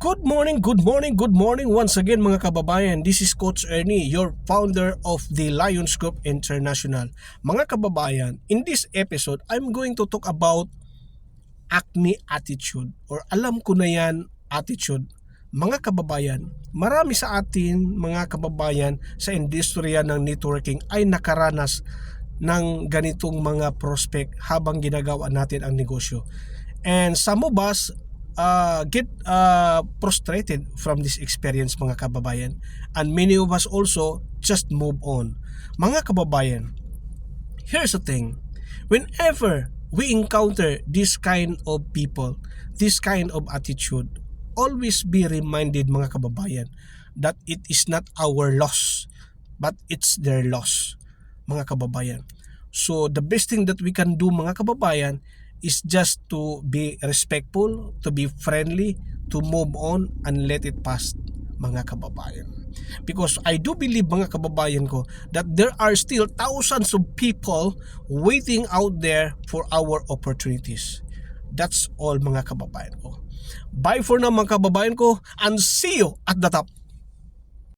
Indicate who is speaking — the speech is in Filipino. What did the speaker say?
Speaker 1: Good morning, good morning once again mga kababayan. This is Coach Ernie, your founder of the Lions Group International. Mga kababayan, in this episode, I'm going to talk about acne attitude or alam ko na yan attitude. Mga kababayan, marami sa atin mga kababayan sa industriya ng networking ay nakaranas ng ganitong mga prospect habang ginagawa natin ang negosyo. And some of us get frustrated from this experience mga kababayan, and many of us also just move on. Mga kababayan, here's the thing, whenever we encounter this kind of people, this kind of attitude, always be reminded mga kababayan that it is not our loss but it's their loss mga kababayan. So the best thing that we can do mga kababayan is just to be respectful, to be friendly, to move on and let it pass mga kababayan. Because I do believe mga kababayan ko that there are still thousands of people waiting out there for our opportunities. That's all mga kababayan ko. Bye for now mga kababayan ko and see you at the top.